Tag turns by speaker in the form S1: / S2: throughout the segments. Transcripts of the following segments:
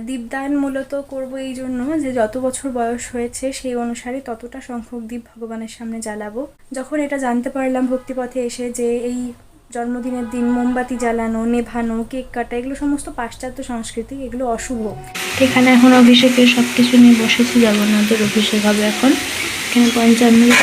S1: দীপদান মূলত করব এই জন্য যে যত বছর বয়স হয়েছে সেই অনুসারে ততটা সংখ্যক দীপ ভগবানের সামনে জ্বালাবো। যখন এটা জানতে পারলাম ভক্তিপথে এসে যে এই জন্মদিনের দিন মোমবাতি জ্বালানো, নেভানো, কেক কাটা এগুলো সমস্ত পাশ্চাত্য সংস্কৃতি, এগুলো অশুভ।
S2: এখানে এখন অভিষেকের সব কিছু নিয়ে বসেছি, জগন্নাথের অভিষেক হবে এখন। এখানে পঞ্চামৃত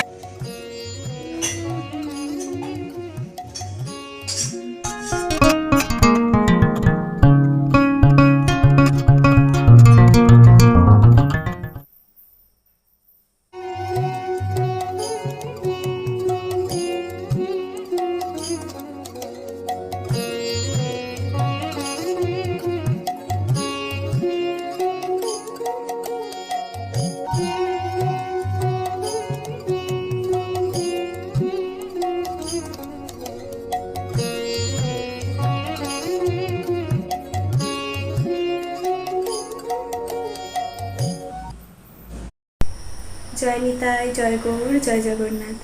S1: জয় নিতাই, জয় গৌর, জয় জগন্নাথ।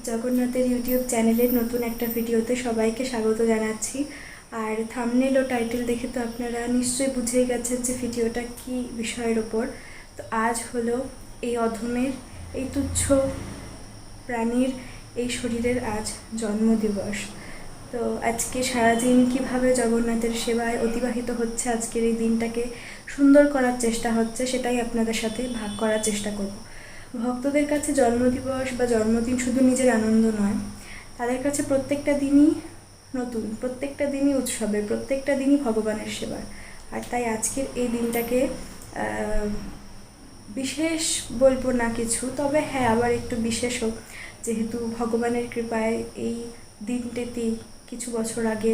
S1: জগন্নাথের ইউটিউব চ্যানেলের নতুন একটা ভিডিওতে সবাইকে স্বাগত জানাচ্ছি। আর থাম্বনেল ও টাইটেল দেখে তো আপনারা নিশ্চয়ই বুঝেই গেছেন যে ভিডিওটা কি বিষয়ের ওপর। তো আজ হলো এই অধমের, এই তুচ্ছ প্রাণীর, এই শরীরের আজ জন্মদিবস। তো আজকে সারাদিন কিভাবে জগন্নাথের সেবায় অতিবাহিত হচ্ছে, আজকের এই দিনটাকে সুন্দর করার চেষ্টা হচ্ছে, সেটাই আপনাদের সাথে ভাগ করার চেষ্টা করব। ভক্তদের কাছে জন্মদিবস বা জন্মদিন শুধু নিজের আনন্দ নয়, তাদের কাছে প্রত্যেকটা দিনই নতুন, প্রত্যেকটা দিনই উৎসবের, প্রত্যেকটা দিনই ভগবানের সেবার। আর তাই আজকের এই দিনটাকে বিশেষ বলবো না কিছু, তবে হ্যাঁ আবার একটু বিশেষও, যেহেতু ভগবানের কৃপায় এই দিনটিতেই কিছু বছর আগে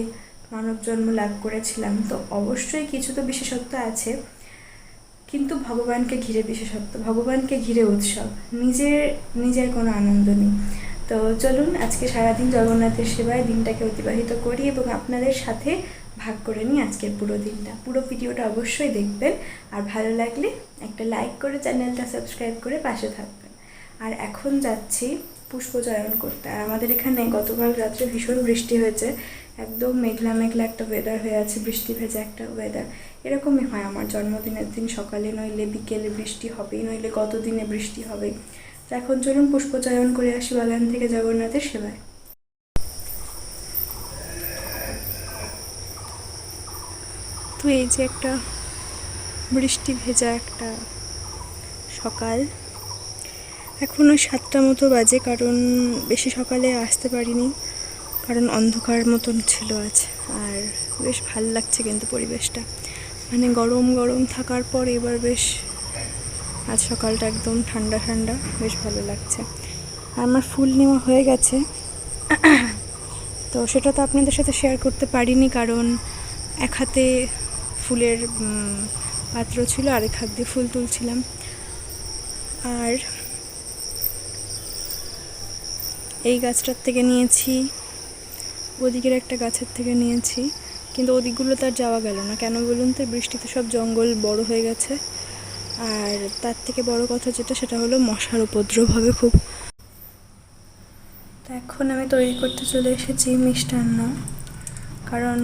S1: মানব জন্ম লাভ করেছিলাম, তো অবশ্যই কিছু তো বিশেষত্ব আছে, কিন্তু ভগবানকে ঘিরে বিশেষত্ব, ভগবানকে ঘিরে উৎসব, নিজের কোনো আনন্দ নেই। তো চলুন আজকে সারাদিন জগন্নাথের সেবায় দিনটাকে অতিবাহিত করি এবং আপনাদের সাথে ভাগ করে নিই আজকের পুরো দিনটা। পুরো ভিডিওটা অবশ্যই দেখবেন, আর ভালো লাগলে একটা লাইক করে চ্যানেলটা সাবস্ক্রাইব করে পাশে থাকবেন। আর এখন যাচ্ছি পুষ্পচয়ন করতে। আর আমাদের এখানে গতকাল রাত্রে ভীষণ বৃষ্টি হয়েছে, একদম মেঘলা মেঘলা একটা ওয়েদার হয়ে আছে, বৃষ্টি ভেজা একটা ওয়েদার। এরকমই হয় আমার জন্মদিনের দিন, সকালে নইলে বিকেলে বৃষ্টি হবেই, নইলে গত দিনে বৃষ্টি হবেই। তো এখন চলুন পুষ্পচয়ন করে আসি বাগান থেকে জগন্নাথের সেবায়। তো এই যে একটা বৃষ্টি ভেজা একটা সকাল, এখন ওই 7টা মতো বাজে, কারণ বেশি সকালে আসতে পারিনি, কারণ অন্ধকার মতন ছিল আজ। আর বেশ ভাল লাগছে কিন্তু পরিবেশটা, মানে গরম গরম থাকার পর এবার বেশ আজ সকালটা একদম ঠান্ডা ঠান্ডা, বেশ ভালো লাগছে। আমার ফুল নেওয়া হয়ে গেছে, তো সেটা তো আপনাদের সাথে শেয়ার করতে পারিনি, কারণ এক হাতে ফুলের পাত্র ছিল, আরেক হাত দিয়ে ফুল তুলছিলাম। আর এই গাছটার থেকে নিয়েছি, ওদিকের একটা গাছের থেকে নিয়েছি, কিন্তু ওদিকগুলো তার যাওয়া গেল না, কেন বলুন তো? বৃষ্টিতে সব জঙ্গল বড় হয়ে গেছে। আর তার থেকে বড় কথা যেটা, সেটা হলো মশার উপদ্রব হবে খুব। তো এখন আমি তৈরি করতে চলে এসেছি মিষ্টান্ন, কারণ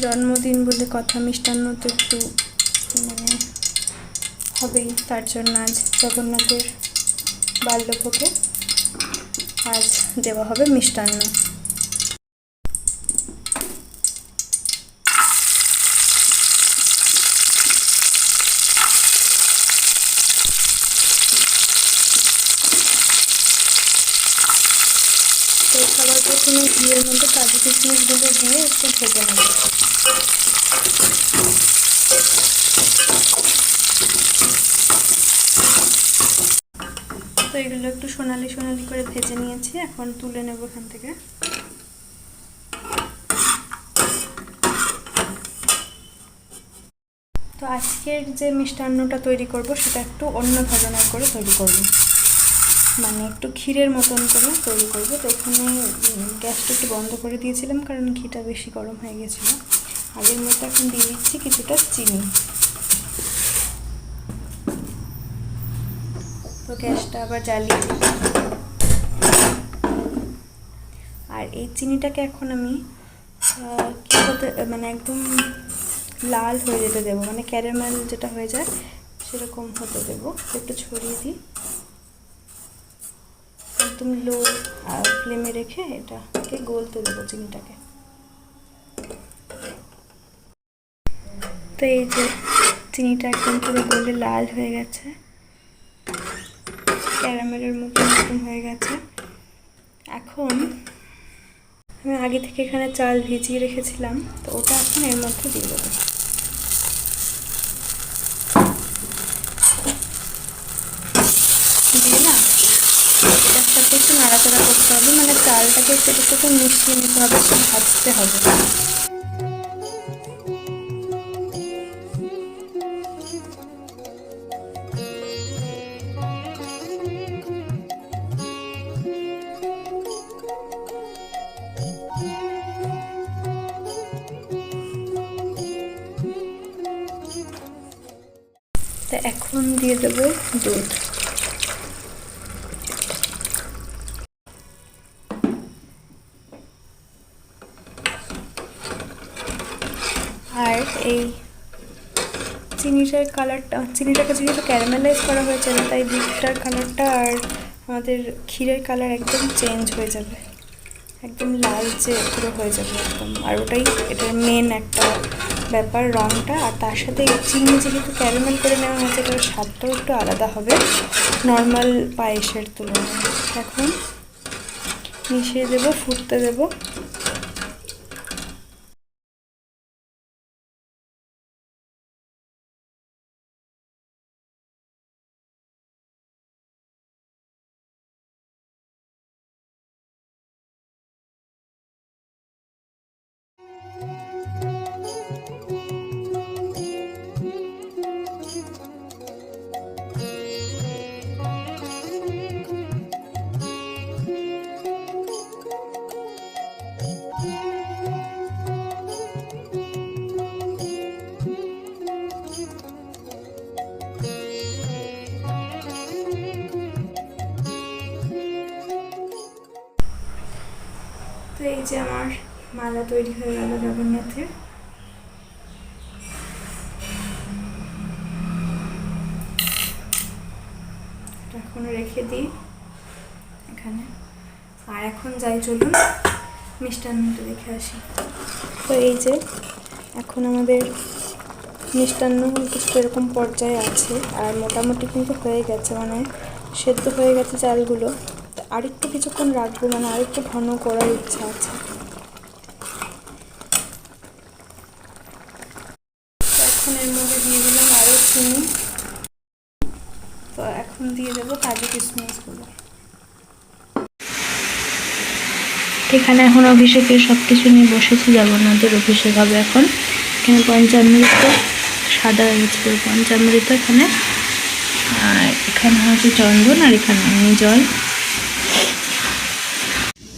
S1: জন্মদিন বলে কথা, মিষ্টান্ন তো একটু মানে হবেই। তার জন্য আজ জগন্নাথের বাল্যভোগে আজ দেওয়া হবে মিষ্টান্ন। তো সবার প্রথমে ঘিয়ের মধ্যে কাজু কিশমিশগুলো দিয়ে একটু ভেজে নেব। তো এগুলো একটু সোনালি সোনালি করে ভেজে নিয়েছি, এখন তুলে নেব এখান থেকে। তো আজকের যে মিষ্টান্নটা তৈরি করব সেটা একটু অন্য ধরনের করে তৈরি করব, মানে একটু ক্ষীরের মতন করে তৈরি করব। তো এখানে গ্যাসটা একটু বন্ধ করে দিয়েছিলাম, কারণ ঘিটা বেশি গরম হয়ে গেছিলো। আর এর মধ্যে এখন দিয়ে দিচ্ছি কিছুটা চিনি। তো গ্যাসটা আবার জ্বালিয়ে দিই। আর এই চিনিটাকে এখন আমি কী হতে, মানে একদম লাল হয়ে যেতে দেবো, মানে ক্যারামেল যেটা হয়ে যায় সেরকম হতে দেবো। একটু ছড়িয়ে দিই, একদম লো ফ্লেমে রেখে এটাকে গলতে দেবো চিনিটাকে। তো এই যে চিনিটা একদম পুরো গলে লাল হয়ে গেছে, ক্যারামেলের মতো হয়ে গেছে। এখন আমি আগে থেকে এখানে চাল ভিজিয়ে রেখেছিলাম, তো ওটা এখন এর মধ্যে দিয়ে দেবো। দিয়ে না এটার সাথে একটু নাড়াচাড়া করতে হবে, মানে চালটাকে সেটার সাথে মিশিয়ে নিতে হবে, একটু ভাজতে হবে। তো এখন দিয়ে দেবো দুধ। আর এই চিনিটাকে যেহেতু ক্যারামেলাইজ করা হয়েছে না, তাই দুধটার কালারটা আর আমাদের ক্ষীরের কালার একদম চেঞ্জ হয়ে যাবে, একদম লালচে পুরো হয়ে যাবে একদম। আর ওটাই এটার মেন একটা ব্যাপার, রঙটা। আর তার সাথে চিনি যেহেতু ক্যারামেল করে নেওয়া হয়েছে, এটার স্বাদটাও একটু আলাদা হবে নর্মাল পায়েসের তুলনায়। এখন মিশিয়ে দেবো, ফুটতে দেবো। তো এই যে আমার মালা তৈরি হয়ে গেল জগন্নাথের। এখন রেখে দিই এখানে। আর এখন যাই, চলুন মিষ্টান্নটা দেখে আসি। তো এই যে এখন আমাদের মিষ্টান্ন কিছু এরকম পর্যায়ে আছে, আর মোটামুটি কিন্তু হয়ে গেছে, মানে সেদ্ধ হয়ে গেছে চালগুলো। তো আরেকটু কিছুক্ষণ রাখবো, মানে আরেকটু ঘন করার ইচ্ছা আছে। তো এখন এর মধ্যে দিয়ে দিলাম আরও চিনি। তো এখন দিয়ে দেবো কাজু কিশমিশগুলো।
S2: এখানে এখন অভিষেকের সব কিছু নিয়ে বসেছি, জগন্নাথের অভিষেক হবে এখন। এখানে পঞ্চামৃত সাদা হয়ে গেছে পুরো পঞ্চামৃত এখানে, আর এখানে হচ্ছে চন্দন, আর এখানে এমনি জল।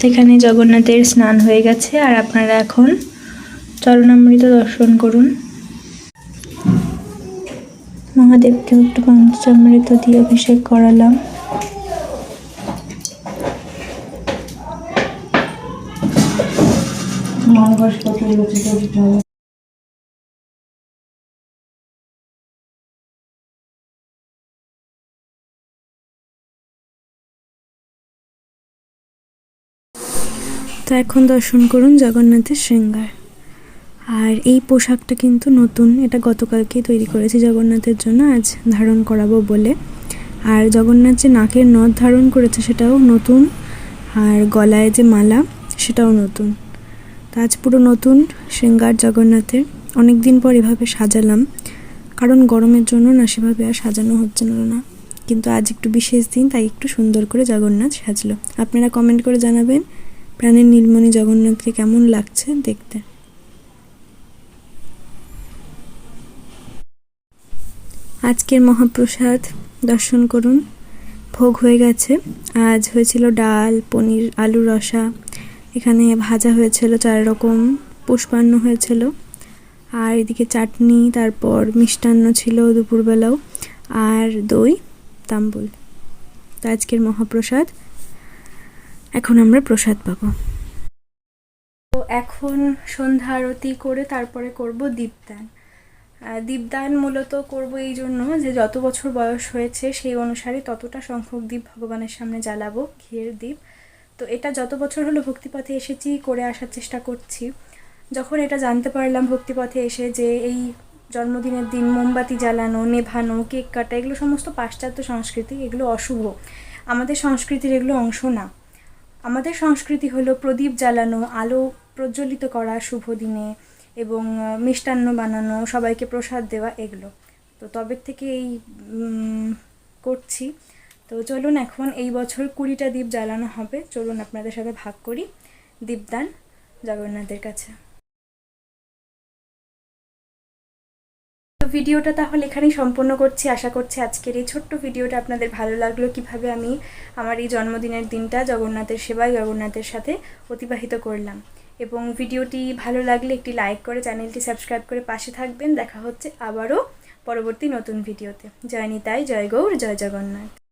S2: এখানে জগন্নাথের স্নান হয়ে গেছে, আর আপনারা এখন চরণামৃত দর্শন করুন। মহাদেবকে একটু পঞ্চামৃত দিয়ে অভিষেক করালাম।
S1: তো এখন দর্শন করুন জগন্নাথের শৃঙ্গার। আর এই পোশাকটা কিন্তু নতুন, এটা গতকালকেই তৈরি করেছি জগন্নাথের জন্য, আজ ধারণ করাবো বলে। আর জগন্নাথ যে নাকের নথ ধারণ করেছে সেটাও নতুন, আর গলায় যে মালা সেটাও নতুন। তো আজ পুরো নতুন শৃঙ্গার জগন্নাথের। অনেক দিন পর এভাবে সাজালাম, কারণ গরমের জন্য না সেভাবে আর সাজানো হচ্ছিল না, কিন্তু আজ একটু বিশেষ দিন, তাই একটু সুন্দর করে জগন্নাথ সাজলো। আপনারা কমেন্ট করে জানাবেন প্রাণের নীলমণি জগন্নাথকে কেমন লাগছে দেখতে। আজকের মহাপ্রসাদ দর্শন করুন, ভোগ হয়ে গেছে। আজ হয়েছিল ডাল, পনির, আলু রসা, এখানে ভাজা হয়েছিল 4 রকম, পুষ্পান্ন হয়েছিল, আর এদিকে চাটনি, তারপর মিষ্টান্ন ছিল দুপুরবেলাও, আর দই, তাম্বুল। তো আজকের মহাপ্রসাদ, এখন আমরা প্রসাদ পাবো। তো এখন সন্ধ্যা আরতি করে তারপরে করব দীপদান। দীপদান মূলত করব এই জন্য যে যত বছর বয়স হয়েছে সেই অনুসারে ততটা সংখ্যক দ্বীপ ভগবানের সামনে জ্বালাবো, ঘিয়ের দ্বীপ। তো এটা যত বছর হলো ভক্তিপথে এসেছি করে আসার চেষ্টা করছি। যখন এটা জানতে পারলাম ভক্তিপথে এসে যে এই জন্মদিনের দিন মোমবাতি জ্বালানো, নেভানো, কেক কাটা এগুলো সমস্ত পাশ্চাত্য সংস্কৃতি, এগুলো অশুভ, আমাদের সংস্কৃতির এগুলো অংশ না। আমাদের সংস্কৃতি হলো প্রদীপ জ্বালানো, আলো প্রজ্বলিত করা শুভ দিনে, এবং মিষ্টান্ন বানানো, সবাইকে প্রসাদ দেওয়া, এগুলো। তো তবে থেকে এই করছি। তো চলুন এখন এই বছর 20টা দ্বীপ জ্বালানো হবে, চলুন আপনাদের সাথে ভাগ করি দীপদান জগন্নাথের কাছে। তো ভিডিওটা তাহলে এখানেই সম্পন্ন করছি। আশা করছি আজকের এই ছোট্ট ভিডিওটা আপনাদের ভালো লাগলো, কিভাবে আমি আমার এই জন্মদিনের দিনটা জগন্নাথের সেবায় জগন্নাথের সাথে অতিবাহিত করলাম। এবং ভিডিওটি ভালো লাগলে একটি লাইক করে চ্যানেলটি সাবস্ক্রাইব করে পাশে থাকবেন। দেখা হচ্ছে আবারও পরবর্তী নতুন ভিডিওতে। জয় নিতাই, জয় গৌর, জয় জগন্নাথ।